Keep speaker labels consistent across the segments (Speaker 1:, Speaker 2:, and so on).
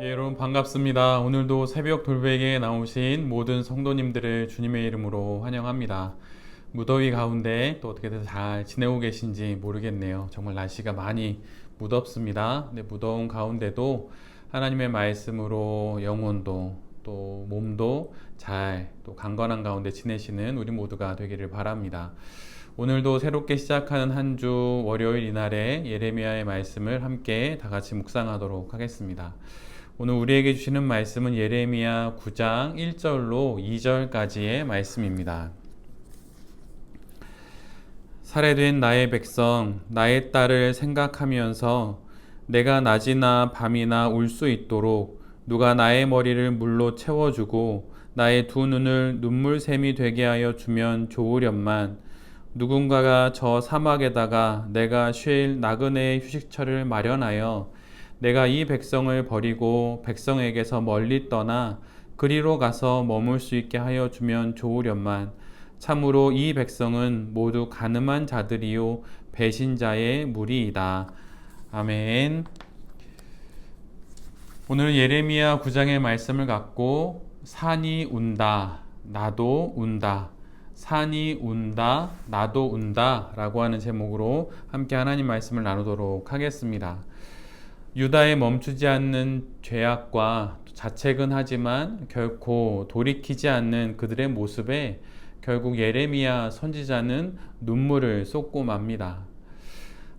Speaker 1: 예, 여러분 반갑습니다. 오늘도 새벽 돌베개에 나오신 모든 성도님들을 주님의 이름으로 환영합니다. 무더위 가운데 또 어떻게든 잘 지내고 계신지 모르겠네요. 정말 날씨가 많이 무덥습니다. 근데 무더운 가운데도 하나님의 말씀으로 영혼도 또 몸도 잘 또 강건한 가운데 지내시는 우리 모두가 되기를 바랍니다. 오늘도 새롭게 시작하는 한 주 월요일 이날에 예레미야의 말씀을 함께 다 같이 묵상하도록 하겠습니다. 오늘 우리에게 주시는 말씀은 예레미야 9장 1절로 2절까지의 말씀입니다. 살해된 나의 백성, 나의 딸을 생각하면서 내가 낮이나 밤이나 울 수 있도록 누가 나의 머리를 물로 채워주고 나의 두 눈을 눈물샘이 되게 하여 주면 좋으련만. 누군가가 저 사막에다가 내가 쉴 나그네의 휴식처를 마련하여 내가 이 백성을 버리고 백성에게서 멀리 떠나 그리로 가서 머물 수 있게 하여 주면 좋으련만. 참으로 이 백성은 모두 간음한 자들이요 배신자의 무리이다. 아멘. 오늘 예레미야 9장의 말씀을 갖고 산이 운다, 나도 운다, 산이 운다, 나도 운다 라고 하는 제목으로 함께 하나님 말씀을 나누도록 하겠습니다. 유다의 멈추지 않는 죄악과 자책은 하지만 결코 돌이키지 않는 그들의 모습에 결국 예레미야 선지자는 눈물을 쏟고 맙니다.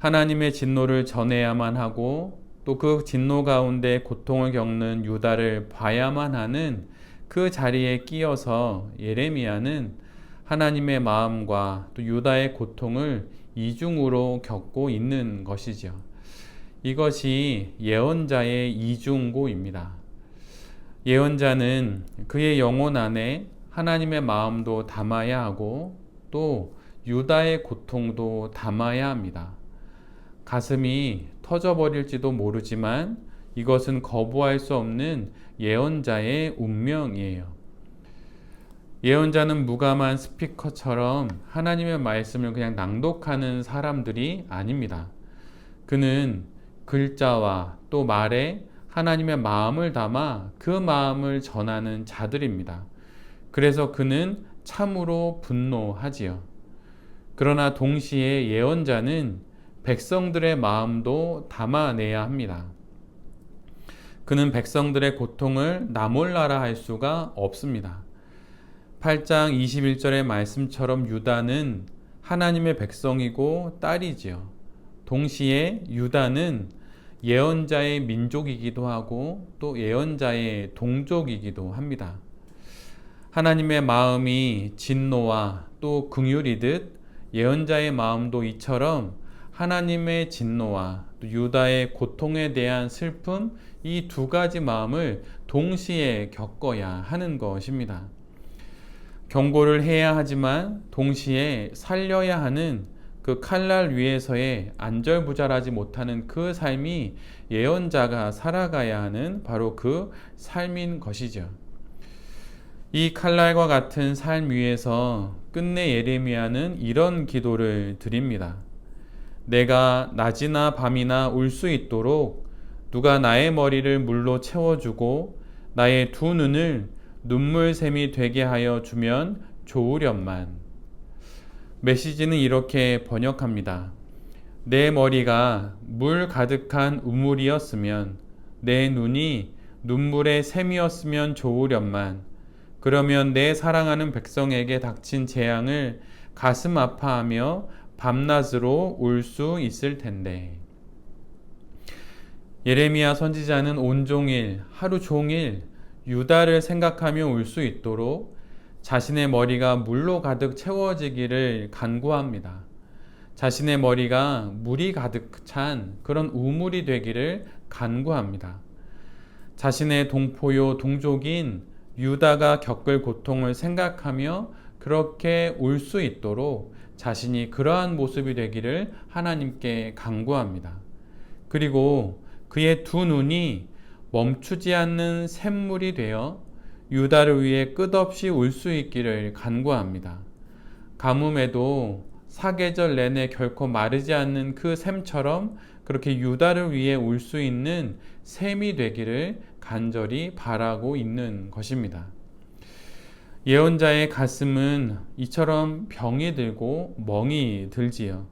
Speaker 1: 하나님의 진노를 전해야만 하고 또 그 진노 가운데 고통을 겪는 유다를 봐야만 하는 그 자리에 끼어서 예레미야는 하나님의 마음과 또 유다의 고통을 이중으로 겪고 있는 것이죠. 이것이 예언자의 이중고입니다. 예언자는 그의 영혼 안에 하나님의 마음도 담아야 하고 또 유다의 고통도 담아야 합니다. 가슴이 터져버릴지도 모르지만 이것은 거부할 수 없는 예언자의 운명이에요. 예언자는 무감한 스피커처럼 하나님의 말씀을 그냥 낭독하는 사람들이 아닙니다. 그는 글자와 또 말에 하나님의 마음을 담아 그 마음을 전하는 자들입니다. 그래서 그는 참으로 분노하지요. 그러나 동시에 예언자는 백성들의 마음도 담아내야 합니다. 그는 백성들의 고통을 나 몰라라 할 수가 없습니다. 8장 21절의 말씀처럼 유다는 하나님의 백성이고 딸이지요. 동시에 유다는 예언자의 민족이기도 하고 또 예언자의 동족이기도 합니다. 하나님의 마음이 진노와 또 긍휼이듯 예언자의 마음도 이처럼 하나님의 진노와 또 유다의 고통에 대한 슬픔, 이 두 가지 마음을 동시에 겪어야 하는 것입니다. 경고를 해야 하지만 동시에 살려야 하는 그 칼날 위에서의 안절부절하지 못하는 그 삶이 예언자가 살아가야 하는 바로 그 삶인 것이죠. 이 칼날과 같은 삶 위에서 끝내 예레미야는 이런 기도를 드립니다. 내가 낮이나 밤이나 울 수 있도록 누가 나의 머리를 물로 채워주고 나의 두 눈을 눈물샘이 되게 하여 주면 좋으련만. 메시지는 이렇게 번역합니다. 내 머리가 물 가득한 우물이었으면 내 눈이 눈물의 샘이었으면 좋으련만. 그러면 내 사랑하는 백성에게 닥친 재앙을 가슴 아파하며 밤낮으로 울 수 있을 텐데. 예레미야 선지자는 온종일 하루 종일 유다를 생각하며 울 수 있도록 자신의 머리가 물로 가득 채워지기를 간구합니다. 자신의 머리가 물이 가득 찬 그런 우물이 되기를 간구합니다. 자신의 동포요 동족인 유다가 겪을 고통을 생각하며 그렇게 울 수 있도록 자신이 그러한 모습이 되기를 하나님께 간구합니다. 그리고 그의 두 눈이 멈추지 않는 샘물이 되어 유다를 위해 끝없이 울 수 있기를 간구합니다. 가뭄에도 사계절 내내 결코 마르지 않는 그 샘처럼 그렇게 유다를 위해 울 수 있는 셈이 되기를 간절히 바라고 있는 것입니다. 예언자의 가슴은 이처럼 병이 들고 멍이 들지요.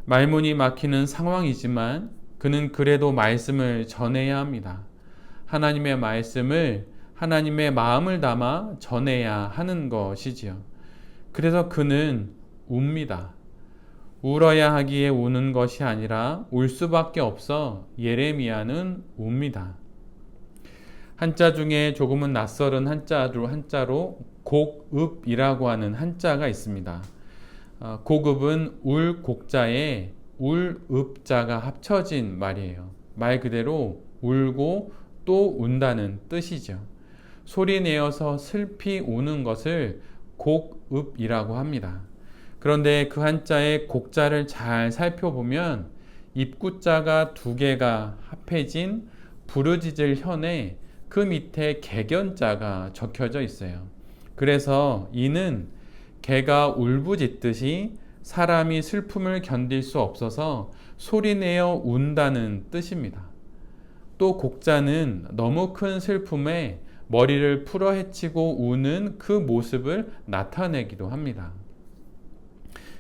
Speaker 1: 말문이 막히는 상황이지만 그는 그래도 말씀을 전해야 합니다. 하나님의 말씀을 하나님의 마음을 담아 전해야 하는 것이지요. 그래서 그는 웁니다. 울어야 하기에 우는 것이 아니라 울 수밖에 없어 예레미야는 웁니다. 한자 중에 조금은 낯설은 한자로 곡읍이라고 하는 한자가 있습니다. 곡읍은 울 곡자에 울 읍자가 합쳐진 말이에요. 말 그대로 울고 또 운다는 뜻이죠. 소리 내어서 슬피 우는 것을 곡읍이라고 합니다. 그런데 그 한자의 곡자를 잘 살펴보면 입구자가 두 개가 합해진 부르짖을 현에 그 밑에 개견자가 적혀져 있어요. 그래서 이는 개가 울부짖듯이 사람이 슬픔을 견딜 수 없어서 소리내어 운다는 뜻입니다. 또 곡자는 너무 큰 슬픔에 머리를 풀어헤치고 우는 그 모습을 나타내기도 합니다.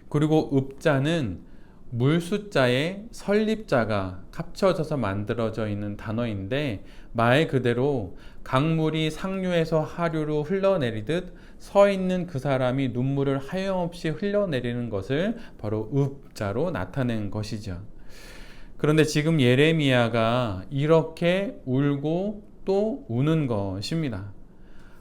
Speaker 1: 그리고 읍자는 물숫자에 설립자가 합쳐져서 만들어져 있는 단어인데 말 그대로 강물이 상류에서 하류로 흘러내리듯 서 있는 그 사람이 눈물을 하염없이 흘려내리는 것을 바로 읍자로 나타낸 것이죠. 그런데 지금 예레미야가 이렇게 울고 또 우는 것입니다.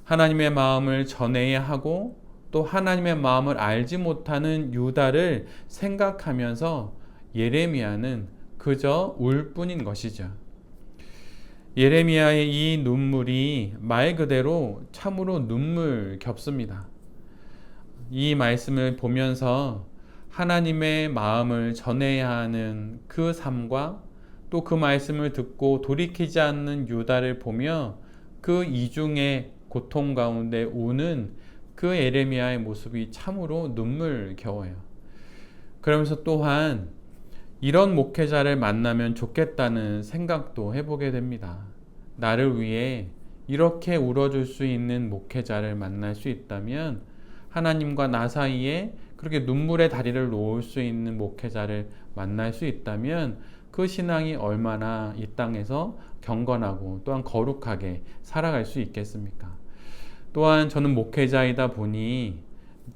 Speaker 1: 하나님의 마음을 전해야 하고 또 하나님의 마음을 알지 못하는 유다를 생각하면서 예레미야는 그저 울 뿐인 것이죠. 예레미야의 이 눈물이 말 그대로 참으로 눈물겹습니다. 이 말씀을 보면서 하나님의 마음을 전해야 하는 그 삶과 또 그 말씀을 듣고 돌이키지 않는 유다를 보며 그 이중의 고통 가운데 우는 그 예레미야의 모습이 참으로 눈물겨워요. 그러면서 또한 이런 목회자를 만나면 좋겠다는 생각도 해보게 됩니다. 나를 위해 이렇게 울어줄 수 있는 목회자를 만날 수 있다면 하나님과 나 사이에 그렇게 눈물의 다리를 놓을 수 있는 목회자를 만날 수 있다면 그 신앙이 얼마나 이 땅에서 경건하고 또한 거룩하게 살아갈 수 있겠습니까? 또한 저는 목회자이다 보니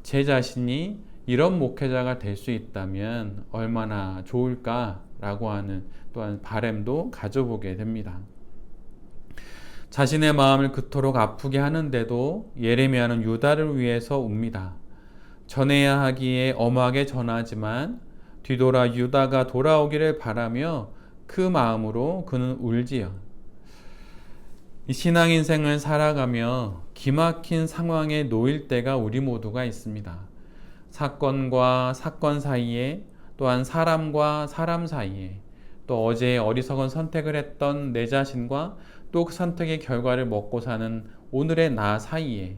Speaker 1: 제 자신이 이런 목회자가 될 수 있다면 얼마나 좋을까라고 하는 또한 바람도 가져보게 됩니다. 자신의 마음을 그토록 아프게 하는데도 예레미야는 유다를 위해서 웁니다. 전해야 하기에 엄하게 전하지만 뒤돌아 유다가 돌아오기를 바라며 그 마음으로 그는 울지요. 이 신앙 인생을 살아가며 기막힌 상황에 놓일 때가 우리 모두가 있습니다. 사건과 사건 사이에 또한 사람과 사람 사이에 또 어제 어리석은 선택을 했던 내 자신과 또 그 선택의 결과를 먹고 사는 오늘의 나 사이에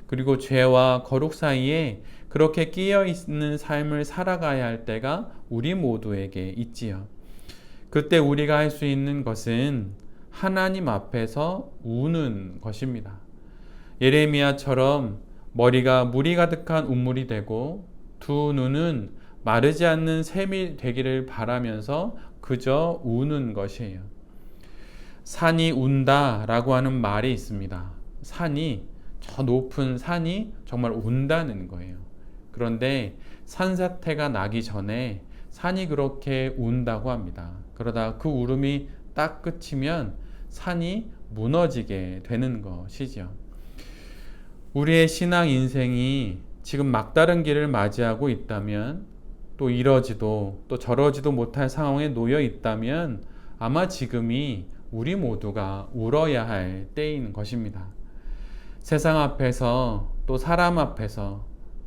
Speaker 1: 그리고 죄와 거룩 사이에 그렇게 끼어 있는 삶을 살아가야 할 때가 우리 모두에게 있지요. 그때 우리가 할 수 있는 것은 하나님 앞에서 우는 것입니다. 예레미야처럼 머리가 물이 가득한 운물이 되고 두 눈은 마르지 않는 샘이 되기를 바라면서 그저 우는 것이에요. 산이 운다 라고 하는 말이 있습니다. 저 높은 산이 정말 운다는 거예요. 그런데 산사태가 나기 전에 산이 그렇게 운다고 합니다. 그러다 그 울음이 딱 끝이면 산이 무너지게 되는 것이죠. 우리의 신앙 인생이 지금 막다른 길을 맞이하고 있다면 또 이러지도 또 저러지도 못할 상황에 놓여 있다면 아마 지금이 우리 모두가 울어야 할 때인 것입니다. 세상 앞에서 또 사람 앞에서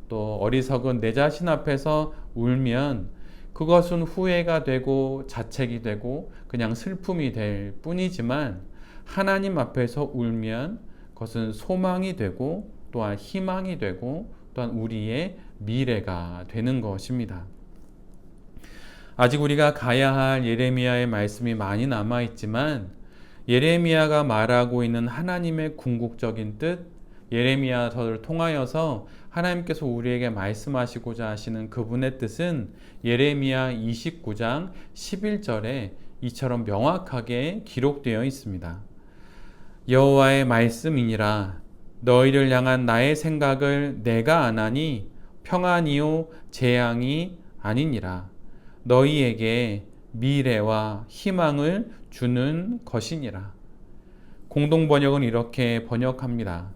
Speaker 1: 또 어리석은 내 자신 앞에서 울면 그것은 후회가 되고 자책이 되고 그냥 슬픔이 될 뿐이지만 하나님 앞에서 울면 그것은 소망이 되고 또한 희망이 되고 또한 우리의 미래가 되는 것입니다. 아직 우리가 가야 할 예레미야의 말씀이 많이 남아 있지만 예레미야가 말하고 있는 하나님의 궁극적인 뜻, 예레미야서를 통하여서 하나님께서 우리에게 말씀하시고자 하시는 그분의 뜻은 예레미야 29장 11절에 이처럼 명확하게 기록되어 있습니다. 여호와의 말씀이니라. 너희를 향한 나의 생각을 내가 아나니 평안이요 재앙이 아니니라. 너희에게 미래와 희망을 주는 것이니라. 공동번역은 이렇게 번역합니다.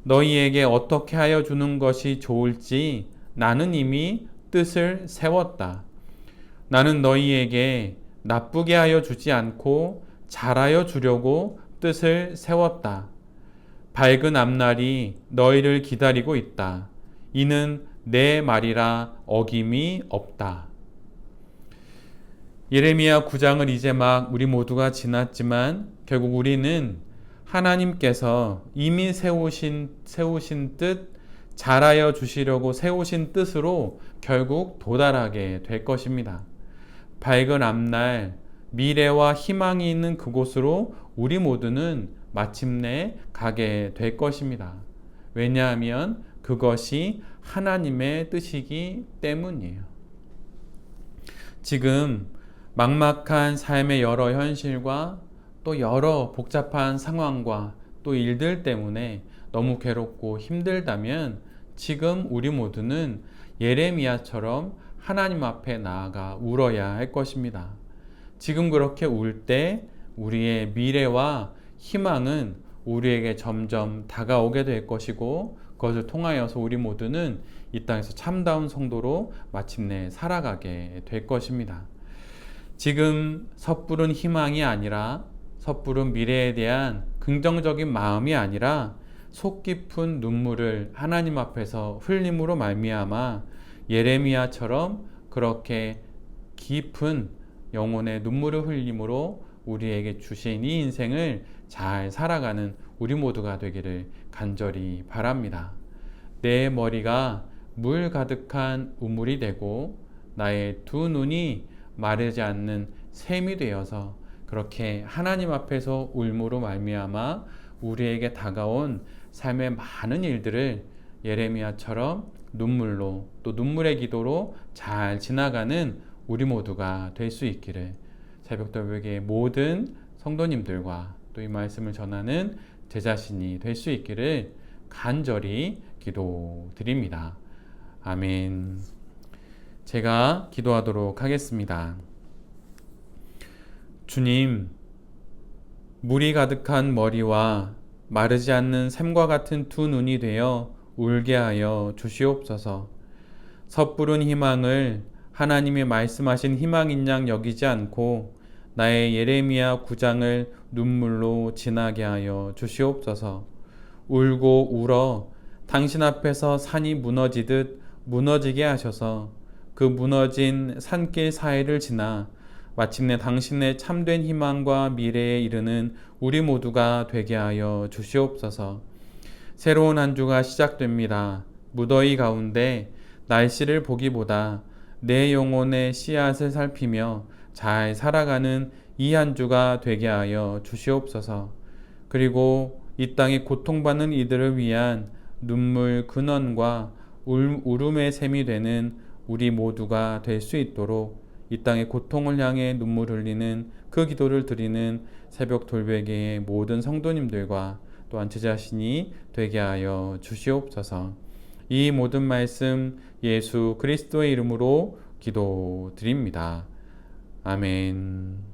Speaker 1: 너희에게 어떻게 하여 주는 것이 좋을지 나는 이미 뜻을 세웠다. 나는 너희에게 나쁘게 하여 주지 않고 잘하여 주려고 뜻을 세웠다. 밝은 앞날이 너희를 기다리고 있다. 이는 내 말이라 어김이 없다. 예레미야 9장을 이제 막 우리 모두가 지났지만 결국 우리는 하나님께서 이미 세우신 뜻, 잘하여 주시려고 세우신 뜻으로 결국 도달하게 될 것입니다. 밝은 앞날, 미래와 희망이 있는 그곳으로 우리 모두는 마침내 가게 될 것입니다. 왜냐하면 그것이 하나님의 뜻이기 때문이에요. 지금 막막한 삶의 여러 현실과 또 여러 복잡한 상황과 또 일들 때문에 너무 괴롭고 힘들다면 지금 우리 모두는 예레미야처럼 하나님 앞에 나아가 울어야 할 것입니다. 지금 그렇게 울 때 우리의 미래와 희망은 우리에게 점점 다가오게 될 것이고 그것을 통하여서 우리 모두는 이 땅에서 참다운 성도로 마침내 살아가게 될 것입니다. 지금 섣부른 희망이 아니라 섣부른 미래에 대한 긍정적인 마음이 아니라 속 깊은 눈물을 하나님 앞에서 흘림으로 말미암아 예레미야처럼 그렇게 깊은 영혼의 눈물을 흘림으로 우리에게 주신 이 인생을 잘 살아가는 우리 모두가 되기를 간절히 바랍니다. 내 머리가 물 가득한 우물이 되고 나의 두 눈이 마르지 않는 샘이 되어서 그렇게 하나님 앞에서 울므로 말미암아 우리에게 다가온 삶의 많은 일들을 예레미야처럼 눈물로 또 눈물의 기도로 잘 지나가는 우리 모두가 될 수 있기를 새벽도백의 모든 성도님들과 또 이 말씀을 전하는 제 자신이 될 수 있기를 간절히 기도드립니다. 아멘. 제가 기도하도록 하겠습니다. 주님, 물이 가득한 머리와 마르지 않는 샘과 같은 두 눈이 되어 울게 하여 주시옵소서. 섣부른 희망을 하나님이 말씀하신 희망인 양 여기지 않고 나의 예레미야 9장을 눈물로 지나게 하여 주시옵소서. 울고 울어 당신 앞에서 산이 무너지듯 무너지게 하셔서 그 무너진 산길 사이를 지나 마침내 당신의 참된 희망과 미래에 이르는 우리 모두가 되게 하여 주시옵소서. 새로운 한 주가 시작됩니다. 무더위 가운데 날씨를 보기보다 내 영혼의 씨앗을 살피며 잘 살아가는 이 한 주가 되게 하여 주시옵소서. 그리고 이 땅에 고통받는 이들을 위한 눈물 근원과 울음의 샘이 되는 우리 모두가 될 수 있도록 이 땅의 고통을 향해 눈물 흘리는 그 기도를 드리는 새벽 돌베개의 모든 성도님들과 또한 제 자신이 되게 하여 주시옵소서. 이 모든 말씀 예수 그리스도의 이름으로 기도드립니다. 아멘.